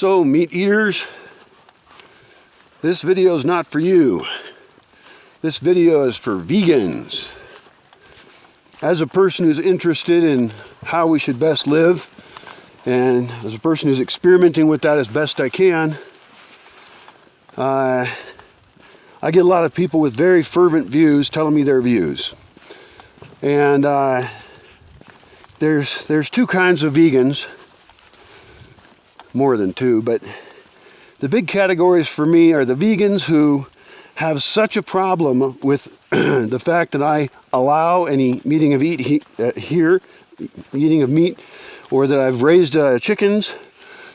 So, meat eaters, this video is not for you. This video is for vegans. As a person who's interested in how we should best live, and as a person who's experimenting with that as best I can, I get a lot of people with very fervent views telling me their views. And there's two kinds of vegans. More than two, but the big categories for me are the vegans who have such a problem with the fact that I allow any eating of meat, or that I've raised chickens,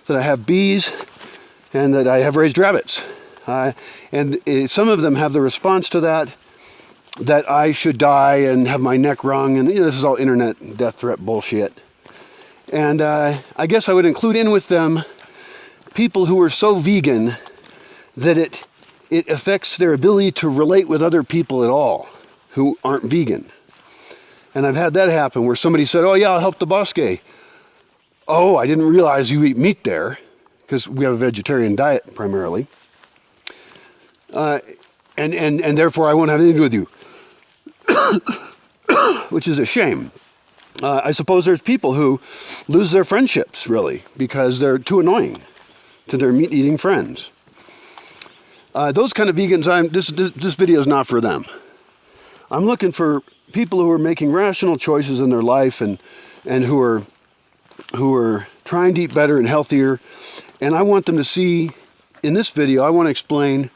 that I have bees, and that I have raised rabbits. And some of them have the response to that I should die and have my neck wrung, and this is all internet death threat bullshit. And I guess I would include in with them people who are so vegan that it affects their ability to relate with other people at all who aren't vegan. And I've had that happen where somebody said, "Oh yeah, I'll help the Bosque." "Oh, I didn't realize you eat meat there," because we have a vegetarian diet primarily. And therefore I won't have anything to do with you. Which is a shame. I suppose there's people who lose their friendships, really, because they're too annoying to their meat-eating friends. Those kind of vegans, this video is not for them. I'm looking for people who are making rational choices in their life and who are trying to eat better and healthier. And I want them to see, in this video, I want to explain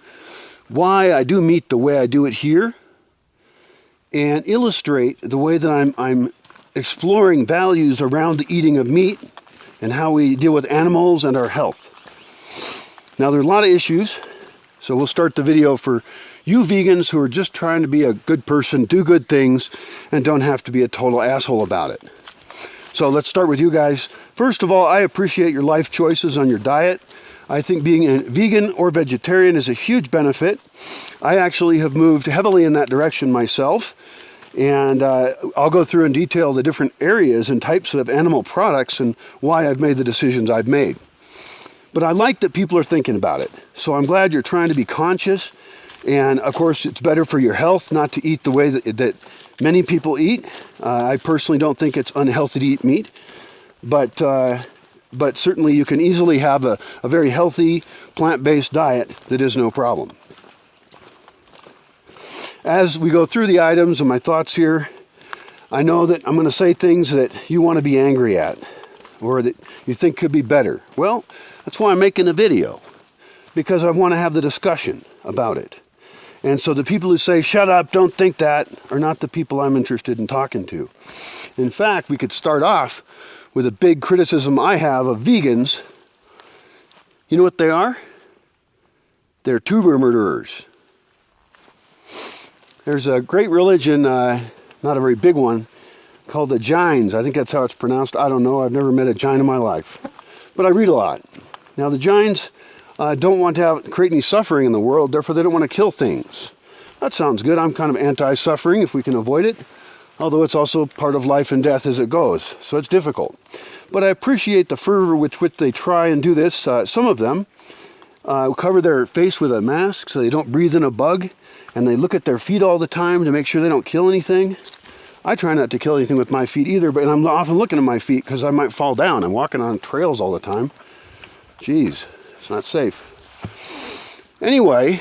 why I do meat the way I do it here, and illustrate the way that I'm exploring values around the eating of meat and how we deal with animals and our health. Now, there are a lot of issues, so we'll start the video for you vegans who are just trying to be a good person, do good things, and don't have to be a total asshole about it. So let's start with you guys. First of all, I appreciate your life choices on your diet. I think being a vegan or vegetarian is a huge benefit. I actually have moved heavily in that direction myself. And I'll go through in detail the different areas and types of animal products and why I've made the decisions I've made. But I like that people are thinking about it. So I'm glad you're trying to be conscious. And of course, it's better for your health not to eat the way that many people eat. I personally don't think it's unhealthy to eat meat. But certainly you can easily have a very healthy plant-based diet that is no problem. As we go through the items and my thoughts here, I know that I'm going to say things that you want to be angry at or that you think could be better. Well, that's why I'm making a video, because I want to have the discussion about it. And so the people who say, "Shut up, don't think that," are not the people I'm interested in talking to. In fact, we could start off with a big criticism I have of vegans. You know what they are? They're tuber murderers. There's a great religion, not a very big one, called the Jains. I think that's how it's pronounced. I don't know. I've never met a Jain in my life. But I read a lot. Now, the Jains don't want to create any suffering in the world, therefore they don't want to kill things. That sounds good. I'm kind of anti-suffering if we can avoid it, although it's also part of life and death as it goes, so it's difficult. But I appreciate the fervor with which they try and do this. Some of them cover their face with a mask so they don't breathe in a bug, and they look at their feet all the time to make sure they don't kill anything. I try not to kill anything with my feet either, but I'm often looking at my feet because I might fall down. I'm walking on trails all the time. Jeez, it's not safe. Anyway,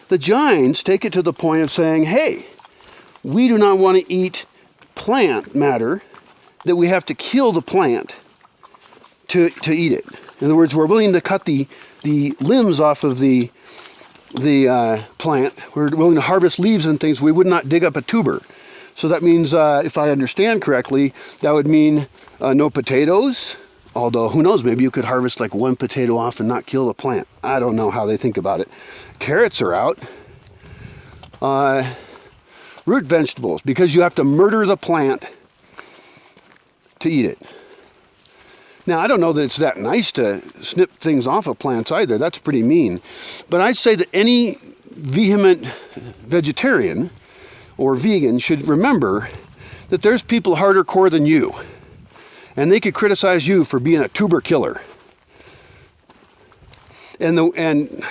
the Jains take it to the point of saying, "Hey, we do not want to eat plant matter, that we have to kill the plant to eat it." In other words, we're willing to cut the limbs off of the plant. We're willing to harvest leaves and things. We would not dig up a tuber. So that means, if I understand correctly, that would mean no potatoes. Although, who knows, maybe you could harvest like one potato off and not kill the plant. I don't know how they think about it. Carrots are out. Root vegetables, because you have to murder the plant to eat it. Now, I don't know that it's that nice to snip things off of plants either. That's pretty mean. But I'd say that any vehement vegetarian or vegan should remember that there's people harder core than you. And they could criticize you for being a tuber killer. And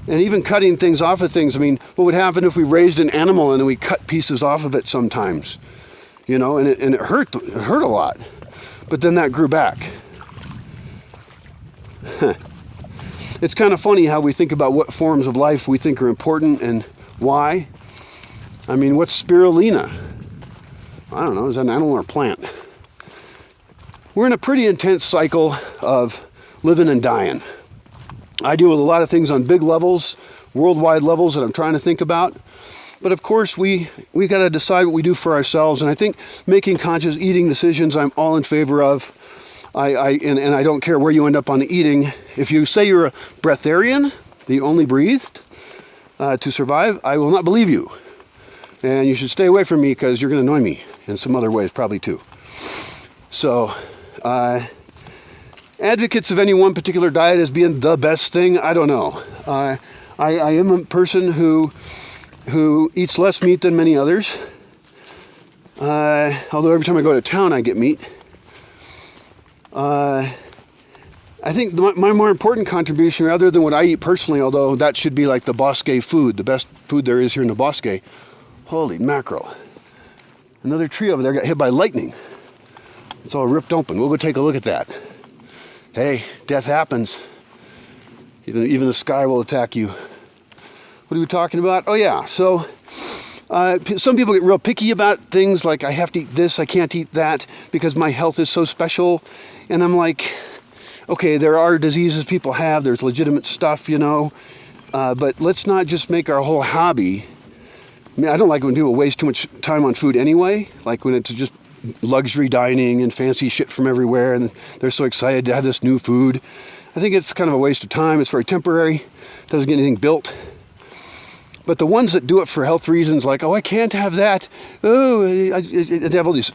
even cutting things off of things. I mean, what would happen if we raised an animal and then we cut pieces off of it sometimes? You know, and it hurt a lot. But then that grew back. It's kind of funny how we think about what forms of life we think are important and why. I mean, what's spirulina? I don't know, is that an animal or a plant? We're in a pretty intense cycle of living and dying. I deal with a lot of things on big levels, worldwide levels that I'm trying to think about. But of course, we got to decide what we do for ourselves. And I think making conscious eating decisions, I'm all in favor of. And I don't care where you end up on the eating. If you say you're a breatharian, that you only breathed to survive, I will not believe you. And you should stay away from me because you're going to annoy me in some other ways, probably too. So, advocates of any one particular diet as being the best thing, I don't know. I am a person who eats less meat than many others. Although every time I go to town, I get meat. I think my more important contribution, other than what I eat personally, although that should be like the Bosque food, the best food there is here in the Bosque. Holy mackerel. Another tree over there got hit by lightning. It's all ripped open. We'll go take a look at that. Hey, death happens. Even the sky will attack you. What are we talking about? Oh yeah, so some people get real picky about things like I have to eat this, I can't eat that because my health is so special. And I'm like, okay, there are diseases people have, there's legitimate stuff, you know, but let's not just make our whole hobby. I mean, I don't like when people waste too much time on food anyway, like when it's just luxury dining and fancy shit from everywhere and they're so excited to have this new food. I think it's kind of a waste of time. It's very temporary, doesn't get anything built. But the ones that do it for health reasons, like, oh, I can't have that. Oh, they have all these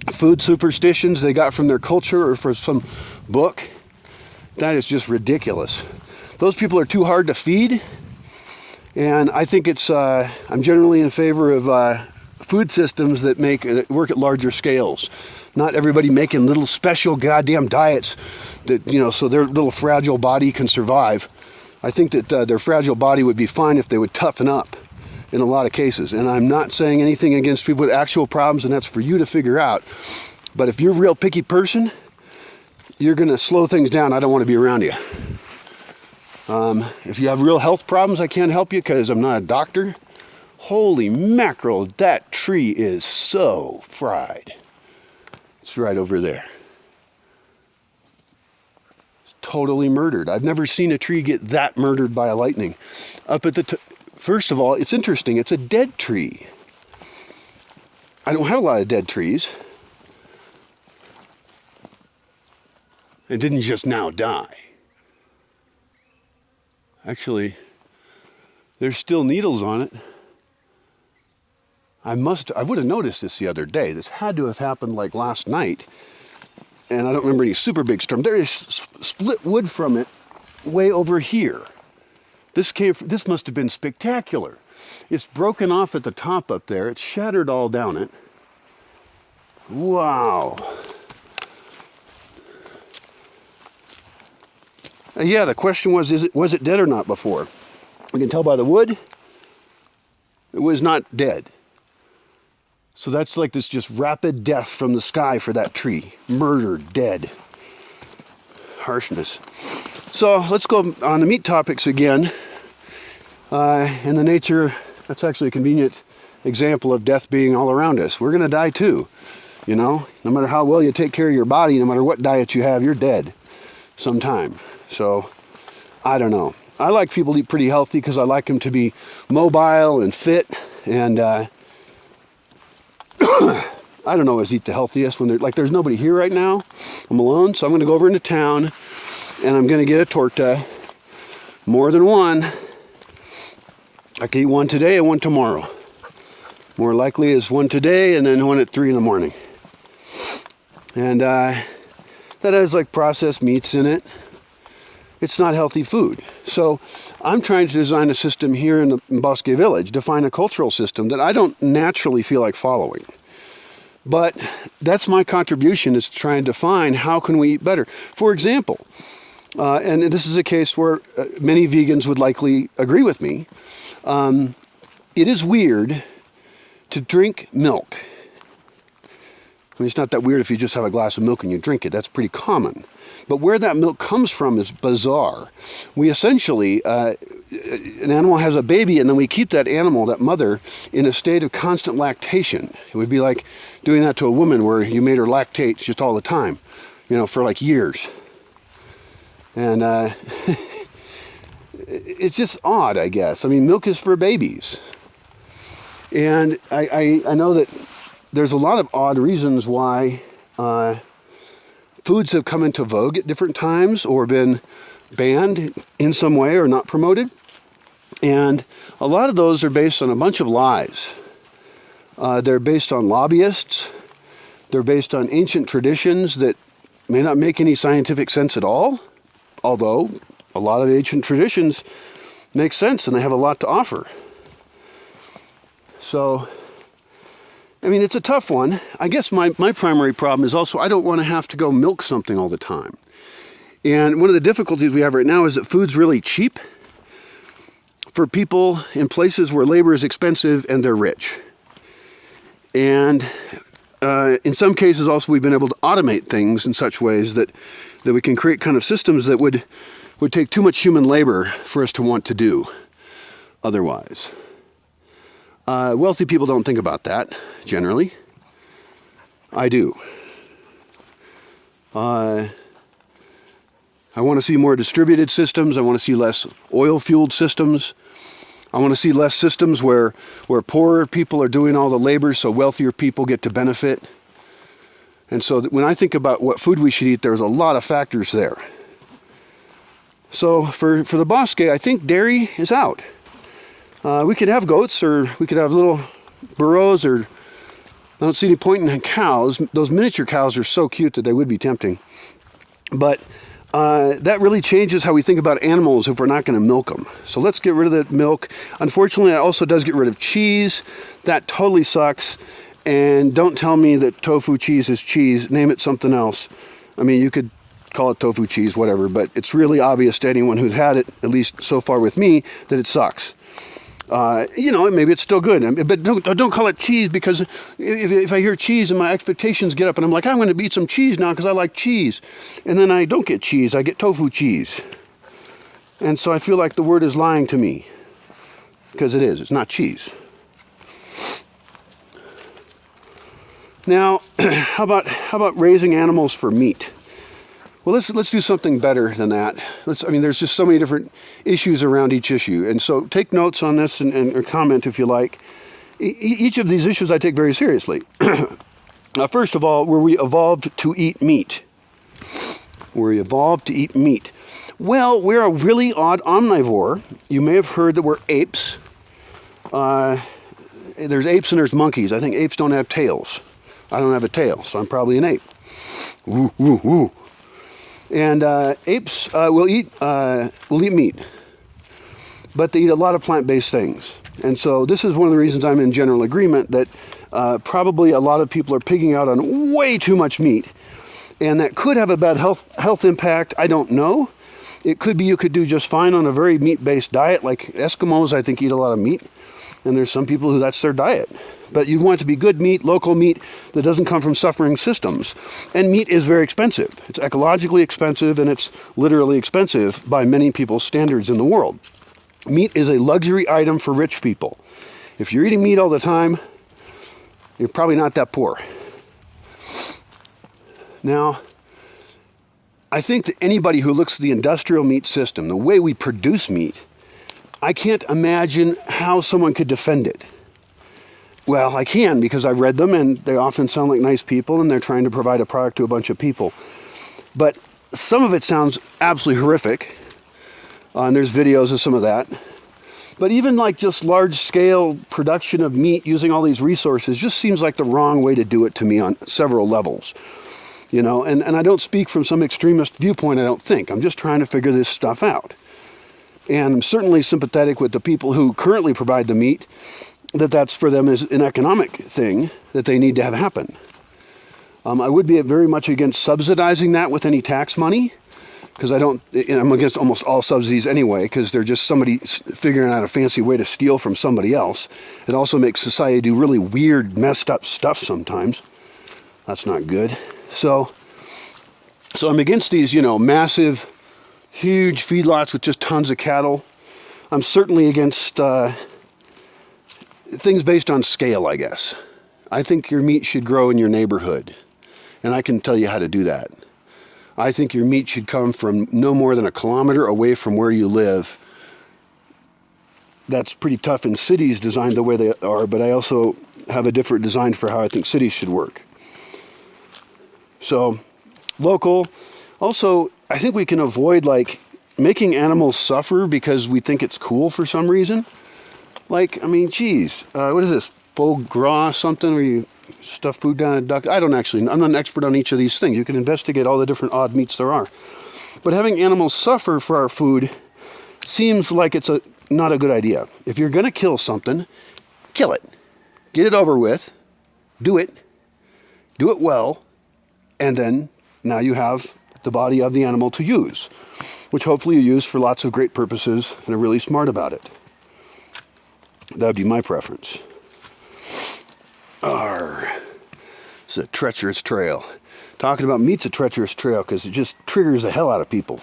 food superstitions they got from their culture or from some book. That is just ridiculous. Those people are too hard to feed. And I think I'm generally in favor of food systems that work at larger scales. Not everybody making little special goddamn diets that, you know, so their little fragile body can survive. I think that their fragile body would be fine if they would toughen up in a lot of cases. And I'm not saying anything against people with actual problems, and that's for you to figure out. But if you're a real picky person, you're going to slow things down. I don't want to be around you. If you have real health problems, I can't help you because I'm not a doctor. Holy mackerel, that tree is so fried. It's right over there. Totally murdered. I've never seen a tree get that murdered by a lightning. Up at the first of all, it's interesting. It's a dead tree. I don't have a lot of dead trees. It didn't just now die. Actually, there's still needles on it. I would have noticed this the other day. This had to have happened like last night. And I don't remember any super big storm. There is split wood from it way over here. This must have been spectacular. It's broken off at the top up there. It's shattered all down it. Wow. Yeah, the question was it dead or not before? We can tell by the wood. It was not dead. So that's like this just rapid death from the sky for that tree. Murdered, dead. Harshness. So let's go on the meat topics again. In the nature, that's actually a convenient example of death being all around us. We're going to die too. You know, no matter how well you take care of your body, no matter what diet you have, you're dead sometime. So, I don't know. I like people to eat pretty healthy because I like them to be mobile and fit. And I don't always eat the healthiest when there's nobody here right now. I'm alone, so I'm going to go over into town and I'm going to get a torta. More than one. I can eat one today and one tomorrow. More likely is one today and then one at 3 in the morning. And that has like processed meats in it. It's not healthy food. So I'm trying to design a system here in Bosque Village, define a cultural system that I don't naturally feel like following. But that's my contribution, is to try and define how can we eat better. For example, and this is a case where many vegans would likely agree with me. It is weird to drink milk. I mean, it's not that weird if you just have a glass of milk and you drink it. That's pretty common. But where that milk comes from is bizarre. We essentially, an animal has a baby, and then we keep that animal, that mother, in a state of constant lactation. It would be like doing that to a woman where you made her lactate just all the time, for like years. And it's just odd, I guess. I mean, milk is for babies. And I know that there's a lot of odd reasons why foods have come into vogue at different times or been banned in some way or not promoted. And a lot of those are based on a bunch of lies. They're based on lobbyists. They're based on ancient traditions that may not make any scientific sense at all, although a lot of ancient traditions make sense and they have a lot to offer. So, I mean, it's a tough one. I guess my primary problem is also I don't want to have to go milk something all the time. And one of the difficulties we have right now is that food's really cheap for people in places where labor is expensive and they're rich. And in some cases also we've been able to automate things in such ways that we can create kind of systems that would take too much human labor for us to want to do otherwise. Wealthy people don't think about that, generally. I do. I want to see more distributed systems. I want to see less oil-fueled systems. I want to see less systems where poorer people are doing all the labor so wealthier people get to benefit. And so when I think about what food we should eat, there's a lot of factors there. So for the Bosque, I think dairy is out. We could have goats, or we could have little burros, or I don't see any point in cows. Those miniature cows are so cute that they would be tempting. But that really changes how we think about animals if we're not going to milk them. So let's get rid of the milk. Unfortunately, it also does get rid of cheese. That totally sucks. And don't tell me that tofu cheese is cheese. Name it something else. I mean, you could call it tofu cheese, whatever, but it's really obvious to anyone who's had it, at least so far with me, that it sucks. Maybe it's still good, but don't call it cheese, because if I hear cheese and my expectations get up and I'm like, I'm going to eat some cheese now because I like cheese. And then I don't get cheese, I get tofu cheese. And so I feel like the word is lying to me, because it is. It's not cheese. Now, how about raising animals for meat? Well, let's do something better than that. There's just so many different issues around each issue. And so take notes on this and comment if you like. Each of these issues I take very seriously. First of all, were we evolved to eat meat? Were we evolved to eat meat? Well, we're a really odd omnivore. You may have heard that we're apes. There's apes and there's monkeys. I think apes don't have tails. I don't have a tail, so I'm probably an ape. Woo, woo, woo. And apes will eat meat, but they eat a lot of plant-based things. And so this is one of the reasons I'm in general agreement that probably a lot of people are pigging out on way too much meat. And that could have a bad health impact. I don't know. It could be you could do just fine on a very meat-based diet. Like Eskimos, I think, eat a lot of meat. And there's some people who that's their diet. But you want it to be good meat, local meat that doesn't come from suffering systems. And meat is very expensive. It's ecologically expensive, and it's literally expensive by many people's standards in the world. Meat is a luxury item for rich people. If you're eating meat all the time, you're probably not that poor. Now, I think that anybody who looks at the industrial meat system, the way we produce meat, I can't imagine how someone could defend it. Well, I can, because I've read them, and they often sound like nice people, and they're trying to provide a product to a bunch of people. But some of it sounds absolutely horrific, and there's videos of some of that. But even like just large-scale production of meat using all these resources just seems like the wrong way to do it to me on several levels. And I don't speak from some extremist viewpoint, I don't think. I'm just trying to figure this stuff out. And I'm certainly sympathetic with the people who currently provide the meat, that's for them is an economic thing that they need to have happen. I would be very much against subsidizing that with any tax money, because I'm against almost all subsidies anyway, because they're just somebody figuring out a fancy way to steal from somebody else. It also makes society do really weird, messed up stuff sometimes. That's not good. So I'm against these, massive, huge feedlots with just tons of cattle. I'm certainly against things based on scale, I guess. I think your meat should grow in your neighborhood, and I can tell you how to do that. I think your meat should come from no more than 1 kilometer away from where you live. That's pretty tough in cities designed the way they are, but I also have a different design for how I think cities should work. So, local. Also, I think we can avoid, making animals suffer because we think it's cool for some reason. What is this? Foie gras something where you stuff food down a duck? I'm not an expert on each of these things. You can investigate all the different odd meats there are. But having animals suffer for our food seems like it's not a good idea. If you're going to kill something, kill it. Get it over with. Do it well. And then now you have the body of the animal to use, which hopefully you use for lots of great purposes and are really smart about it. That would be my preference. It's a treacherous trail. Talking about meat's a treacherous trail because it just triggers the hell out of people.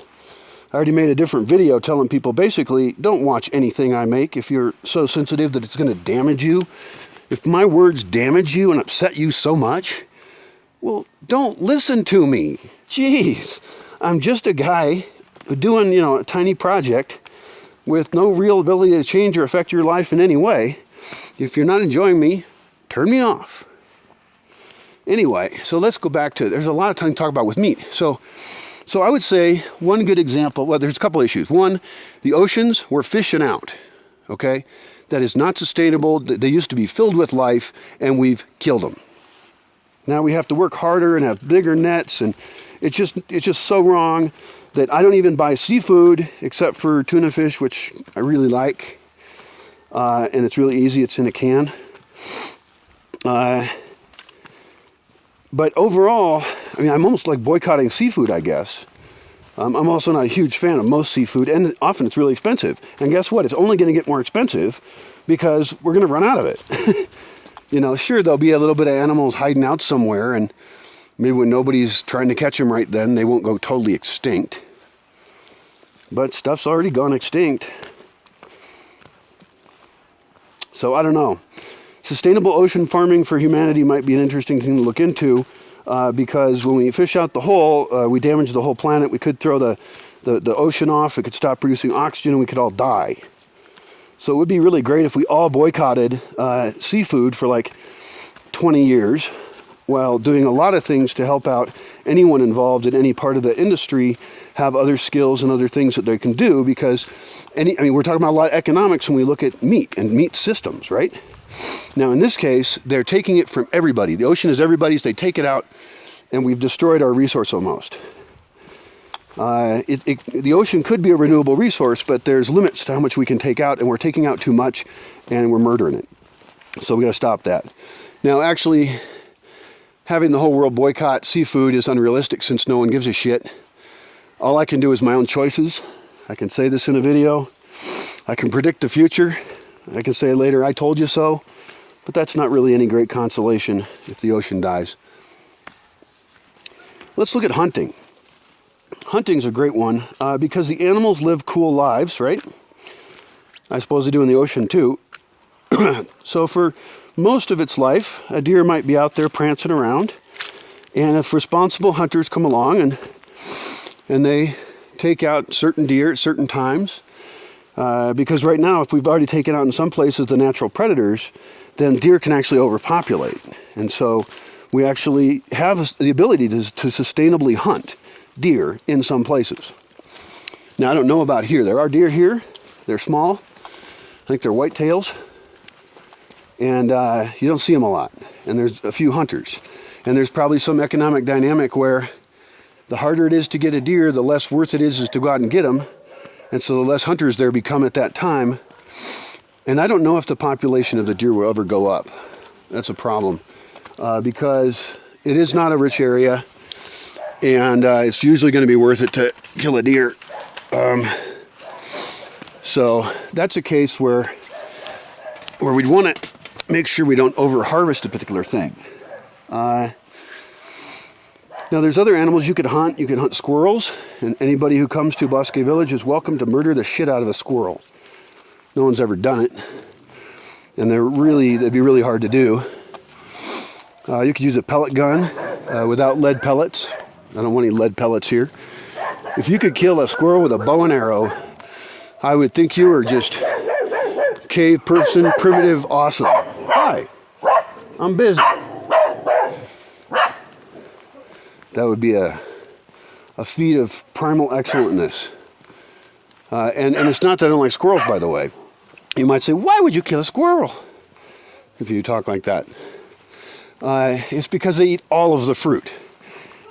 I already made a different video telling people basically don't watch anything I make if you're so sensitive that it's going to damage you. If my words damage you and upset you so much, well, don't listen to me. Jeez, I'm just a guy doing, a tiny project with no real ability to change or affect your life in any way. If you're not enjoying me, turn me off. Anyway, so let's go back to, there's a lot of time to talk about with meat. So I would say one good example, well, there's a couple issues. One, the oceans, we're fishing out, okay? That is not sustainable. They used to be filled with life, and we've killed them. Now we have to work harder and have bigger nets, and it's just so wrong that I don't even buy seafood except for tuna fish, which I really like. And it's really easy. It's in a can. But overall, I'm almost like boycotting seafood, I guess. I'm also not a huge fan of most seafood, and often it's really expensive. And guess what? It's only going to get more expensive because we're going to run out of it. Sure, there'll be a little bit of animals hiding out somewhere, and maybe when nobody's trying to catch them right then, they won't go totally extinct. But stuff's already gone extinct. So I don't know. Sustainable ocean farming for humanity might be an interesting thing to look into, because when we fish out the whole, we damage the whole planet. We could throw the ocean off. It could stop producing oxygen, and we could all die. So it would be really great if we all boycotted seafood for 20 years while doing a lot of things to help out anyone involved in any part of the industry have other skills and other things that they can do, because we're talking about a lot of economics when we look at meat and meat systems, right? Now, in this case, they're taking it from everybody. The ocean is everybody's. They take it out, and we've destroyed our resource almost. The ocean could be a renewable resource, but there's limits to how much we can take out, and we're taking out too much, and we're murdering it. So we got to stop that. Now, actually, having the whole world boycott seafood is unrealistic since no one gives a shit. All I can do is my own choices. I can say this in a video. I can predict the future. I can say later, I told you so. But that's not really any great consolation if the ocean dies. Let's look at hunting. Hunting's a great one because the animals live cool lives, right? I suppose they do in the ocean too. So for most of its life, a deer might be out there prancing around. And if responsible hunters come along and they take out certain deer at certain times, because right now, if we've already taken out in some places the natural predators, then deer can actually overpopulate. And so we actually have the ability to sustainably hunt deer in some places. Now, I don't know about here. There are deer here. They're small. I think they're whitetails. And you don't see them a lot. And there's a few hunters. And there's probably some economic dynamic where the harder it is to get a deer, the less worth it is to go out and get them. And so the less hunters there become at that time. And I don't know if the population of the deer will ever go up. That's a problem. Because it is not a rich area. and it's usually going to be worth it to kill a deer. So that's a case where we'd want to make sure we don't over-harvest a particular thing. Now there's other animals you could hunt. You could hunt squirrels, and anybody who comes to Bosque Village is welcome to murder the shit out of a squirrel. No one's ever done it, and they'd be really hard to do. You could use a pellet gun without lead pellets. I don't want any lead pellets here. If you could kill a squirrel with a bow and arrow, I would think you were just cave person, primitive, awesome. Hi, I'm busy. That would be a feat of primal excellentness. And it's not that I don't like squirrels, by the way. You might say, why would you kill a squirrel if you talk like that? It's because they eat all of the fruit.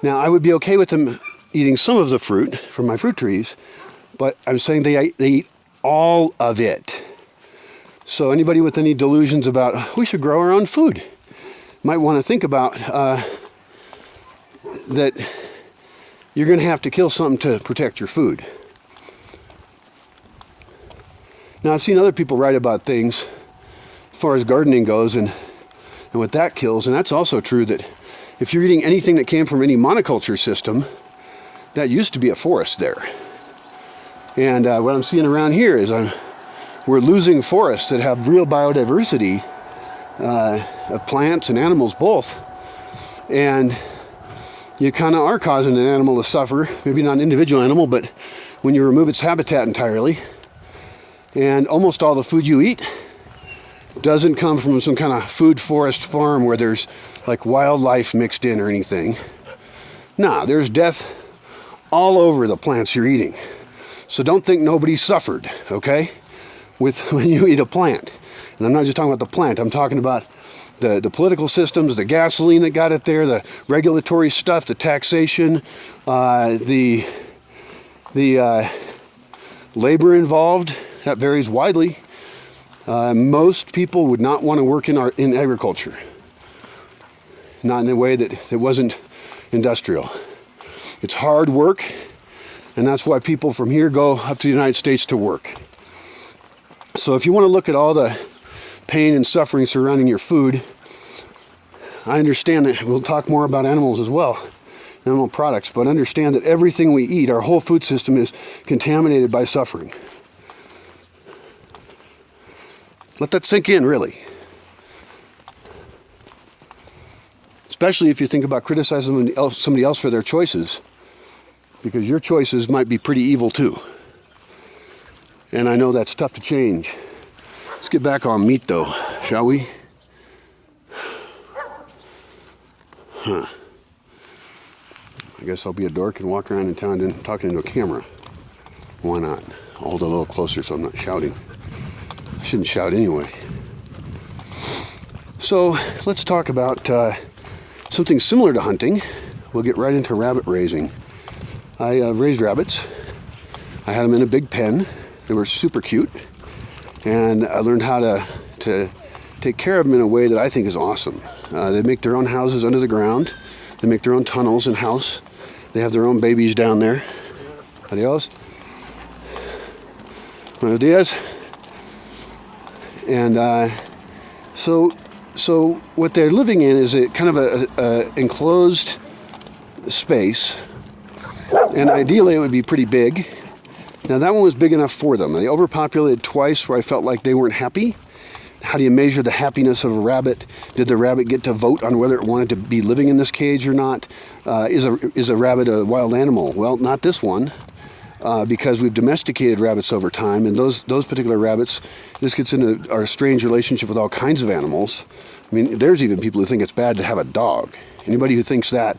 Now, I would be okay with them eating some of the fruit from my fruit trees, but I'm saying they eat all of it. So anybody with any delusions about we should grow our own food might want to think about that you're going to have to kill something to protect your food. Now, I've seen other people write about things as far as gardening goes and what that kills, and that's also true that if you're eating anything that came from any monoculture system, that used to be a forest there. And what I'm seeing around here is we're losing forests that have real biodiversity of plants and animals both. And you kind of are causing an animal to suffer, maybe not an individual animal, but when you remove its habitat entirely. And almost all the food you eat doesn't come from some kind of food forest farm where there's like wildlife mixed in or anything. Nah, there's death all over the plants you're eating. So don't think nobody suffered, okay, when you eat a plant. And I'm not just talking about the plant, I'm talking about the political systems, the gasoline that got it there, the regulatory stuff, the taxation, the labor involved. That varies widely. Most people would not want to work in agriculture. Not in a way that wasn't industrial. It's hard work, and that's why people from here go up to the United States to work. So if you want to look at all the pain and suffering surrounding your food, I understand that we'll talk more about animals as well, animal products, but understand that everything we eat, our whole food system is contaminated by suffering. Let that sink in, really. Especially if you think about criticizing somebody else for their choices, because your choices might be pretty evil too. And I know that's tough to change. Let's get back on meat though, shall we? I guess I'll be a dork and walk around in town and talking into a camera. Why not? I'll hold it a little closer so I'm not shouting. I shouldn't shout anyway. So let's talk about something similar to hunting. We'll get right into rabbit raising. I raised rabbits. I had them in a big pen. They were super cute. And I learned how to take care of them in a way that I think is awesome. They make their own houses under the ground. They make their own tunnels in house. They have their own babies down there. Adios. Buenos dias. And so what they're living in is a kind of a enclosed space, and ideally it would be pretty big. Now that one was big enough for them. They overpopulated twice where I felt like they weren't happy. How do you measure the happiness of a rabbit? Did the rabbit get to vote on whether it wanted to be living in this cage or not? Is a rabbit a wild animal? Well, not this one. Because we've domesticated rabbits over time, and those particular rabbits, this gets into our strange relationship with all kinds of animals. I mean, there's even people who think it's bad to have a dog. Anybody who thinks that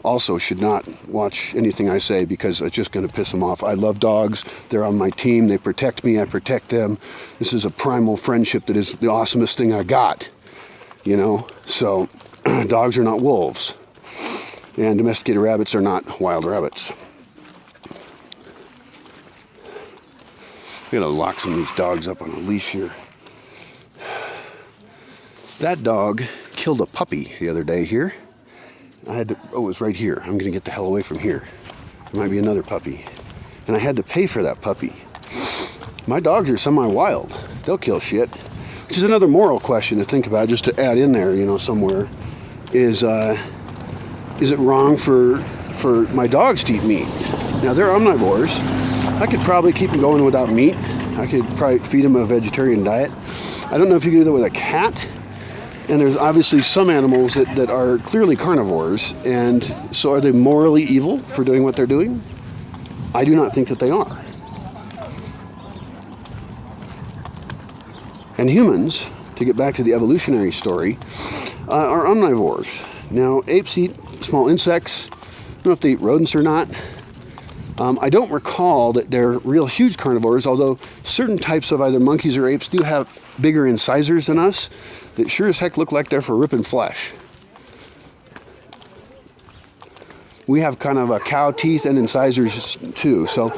also should not watch anything I say, because it's just going to piss them off. I love dogs. They're on my team. They protect me. I protect them. This is a primal friendship that is the awesomest thing I got, you know? So dogs are not wolves, and domesticated rabbits are not wild rabbits. I'm gonna lock some of these dogs up on a leash here. That dog killed a puppy the other day here. I had to, oh, it was right here. I'm going to get the hell away from here. There might be another puppy. And I had to pay for that puppy. My dogs are semi-wild. They'll kill shit. Which is another moral question to think about, just to add in there, you know, somewhere. Is it wrong for my dogs to eat meat? Now, they're omnivores. I could probably keep them going without meat. I could probably feed them a vegetarian diet. I don't know if you can do that with a cat. And there's obviously some animals that are clearly carnivores. And so are they morally evil for doing what they're doing? I do not think that they are. And humans, to get back to the evolutionary story, are omnivores. Now, apes eat small insects. I don't know if they eat rodents or not. I don't recall that they're real huge carnivores, although certain types of either monkeys or apes do have bigger incisors than us that sure as heck look like they're for ripping flesh. We have kind of a cow teeth and incisors too. So,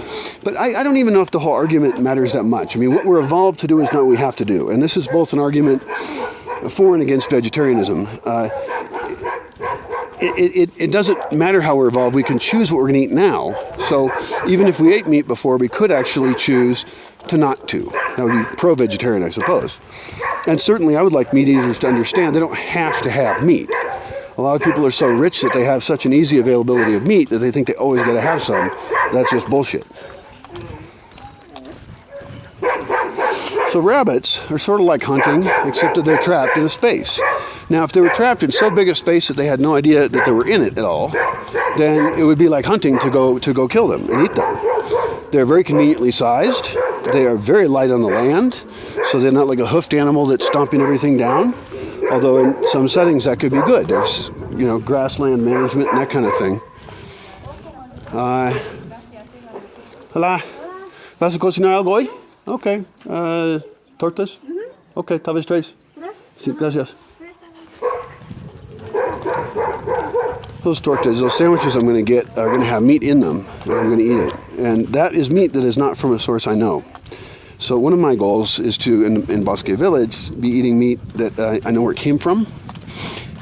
but I don't even know if the whole argument matters that much. I mean, what we're evolved to do is not what we have to do. And this is both an argument for and against vegetarianism. It doesn't matter how we're evolved. We can choose what we're going to eat now. So even if we ate meat before, we could actually choose to not to. That would be pro-vegetarian, I suppose. And certainly I would like meat eaters to understand they don't have to have meat. A lot of people are so rich that they have such an easy availability of meat that they think they always got to have some. That's just bullshit. So rabbits are sort of like hunting, except that they're trapped in a space. Now, if they were trapped in so big a space that they had no idea that they were in it at all, then it would be like hunting to go kill them and eat them. They're very conveniently sized. They are very light on the land, so they're not like a hoofed animal that's stomping everything down. Although in some settings that could be good. There's, you know, grassland management and that kind of thing. Hola. ¿Vas a cocinar algo hoy? Okay. ¿Tortas? Okay, tal vez tres. Sí, gracias. Those tortas, those sandwiches I'm going to get are going to have meat in them, and I'm going to eat it. And that is meat that is not from a source I know. So one of my goals is to, in Bosque Village, be eating meat that I know where it came from,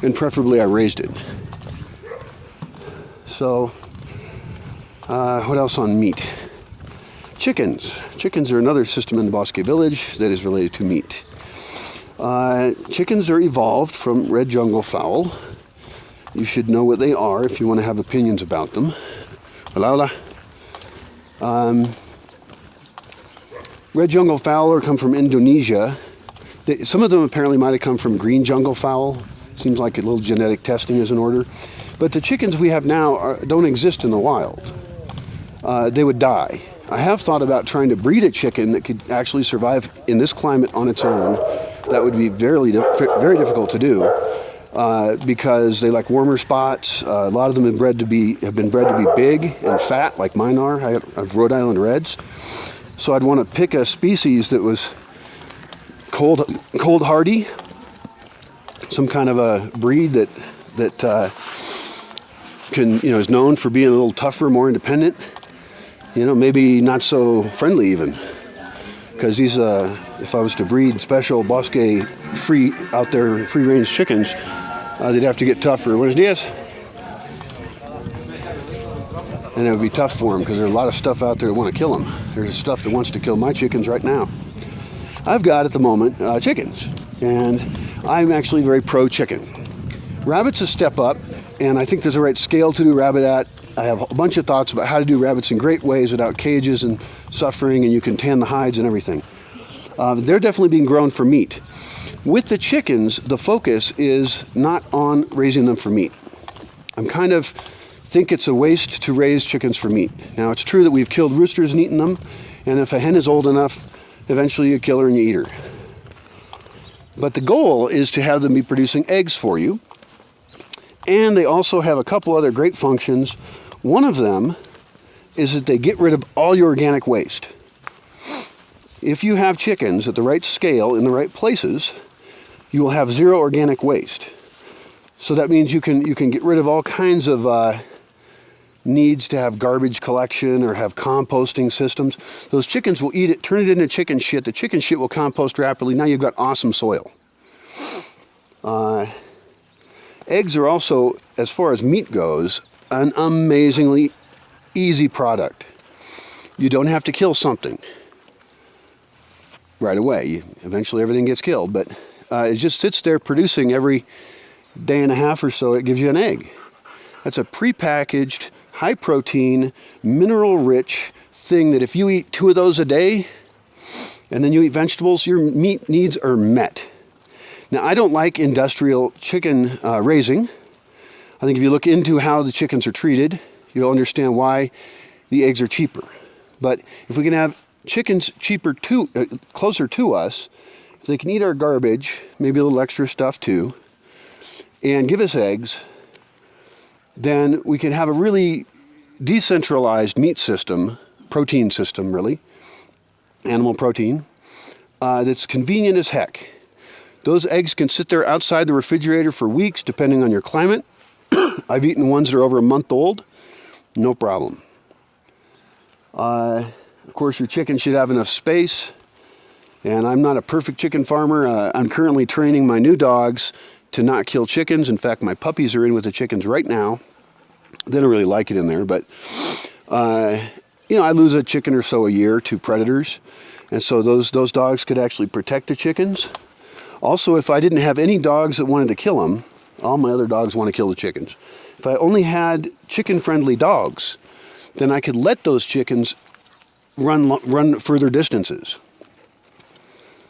and preferably I raised it. So, what else on meat? Chickens. Chickens are another system in the Bosque Village that is related to meat. Chickens are evolved from red jungle fowl. You should know what they are if you want to have opinions about them. Hola, hola. Red jungle fowl come from Indonesia. Some of them apparently might have come from green jungle fowl. Seems like a little genetic testing is in order. But the chickens we have now don't exist in the wild. They would die. I have thought about trying to breed a chicken that could actually survive in this climate on its own. That would be very difficult to do because they like warmer spots. A lot of them have been bred to be big and fat, like mine are. I have Rhode Island Reds. So I'd want to pick a species that was cold hardy, some kind of a breed that can, you know, is known for being a little tougher, more independent. You know, maybe not so friendly even, because these, if I was to breed special Bosque free range chickens, they'd have to get tougher. Buenos dias. And it would be tough for them because there's a lot of stuff out there that want to kill them. There's stuff that wants to kill my chickens right now. I've got at the moment chickens, and I'm actually very pro-chicken. Rabbit's a step up, and I think there's a right scale to do rabbit at. I have a bunch of thoughts about how to do rabbits in great ways without cages and suffering, and you can tan the hides and everything. They're definitely being grown for meat. With the chickens, the focus is not on raising them for meat. I'm kind of think it's a waste to raise chickens for meat. Now, it's true that we've killed roosters and eaten them, and if a hen is old enough, eventually you kill her and you eat her. But the goal is to have them be producing eggs for you, and they also have a couple other great functions. One of them is that they get rid of all your organic waste. If you have chickens at the right scale in the right places, you will have zero organic waste. So that means you can get rid of all kinds of needs to have garbage collection or have composting systems. Those chickens will eat it, turn it into chicken shit. The chicken shit will compost rapidly. Now you've got awesome soil. Eggs are also as far as meat goes, an amazingly easy product. You don't have to kill something right away. Eventually everything gets killed, but it just sits there producing every day and a half or so. It gives you an egg. That's a prepackaged, high protein, mineral rich thing that if you eat 2 of those a day and then you eat vegetables, your meat needs are met. Now, I don't like industrial chicken raising. I think if you look into how the chickens are treated, you'll understand why the eggs are cheaper. But if we can have chickens cheaper closer to us, if they can eat our garbage, maybe a little extra stuff too, and give us eggs, then we can have a really decentralized meat system, protein system really, animal protein, that's convenient as heck. Those eggs can sit there outside the refrigerator for weeks, depending on your climate. I've eaten ones that are over a month old, no problem. Of course, your chicken should have enough space, and I'm not a perfect chicken farmer. I'm currently training my new dogs to not kill chickens. In fact, my puppies are in with the chickens right now. They don't really like it in there, but I lose a chicken or so a year to predators, and so those dogs could actually protect the chickens. Also, if I didn't have any dogs that wanted to kill them, all my other dogs want to kill the chickens. If I only had chicken-friendly dogs, then I could let those chickens run further distances,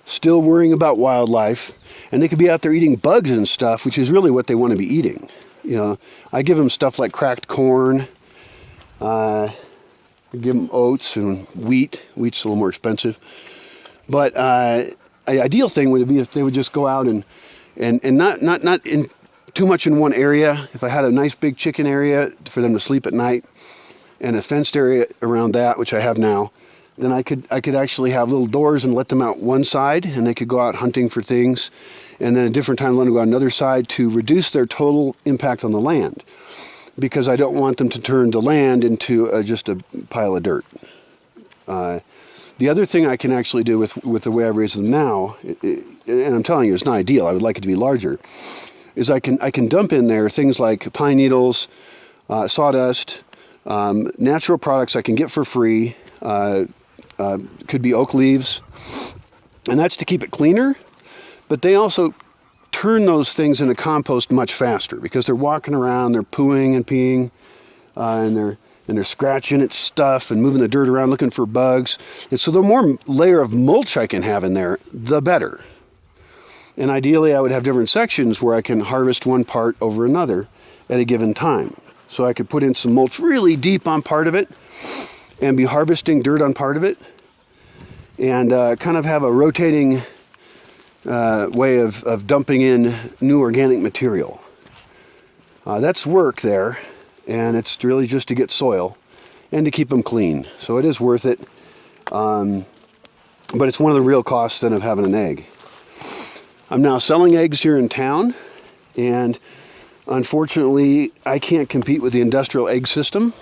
still worrying about wildlife, and they could be out there eating bugs and stuff, which is really what they want to be eating. I give them stuff like cracked corn. I give them oats and wheat. Wheat's a little more expensive, but an ideal thing would be if they would just go out and not in too much in one area. If I had a nice big chicken area for them to sleep at night and a fenced area around that, which I have now, then I could actually have little doors and let them out one side, and they could go out hunting for things, and then a different time let them go out another side to reduce their total impact on the land, because I don't want them to turn the land into just a pile of dirt. The other thing I can actually do with the way I raise them now, and I'm telling you it's not ideal, I would like it to be larger, is I can dump in there things like pine needles, sawdust, natural products I can get for free, could be oak leaves, and that's to keep it cleaner, but they also turn those things into compost much faster because they're walking around, they're pooing and peeing, and they're scratching at stuff and moving the dirt around looking for bugs. And so the more layer of mulch I can have in there, the better. And ideally I would have different sections where I can harvest one part over another at a given time. So I could put in some mulch really deep on part of it and be harvesting dirt on part of it, and kind of have a rotating way of dumping in new organic material. That's work there, and it's really just to get soil and to keep them clean. So it is worth it, but it's one of the real costs then of having an egg. I'm now selling eggs here in town, and unfortunately I can't compete with the industrial egg system.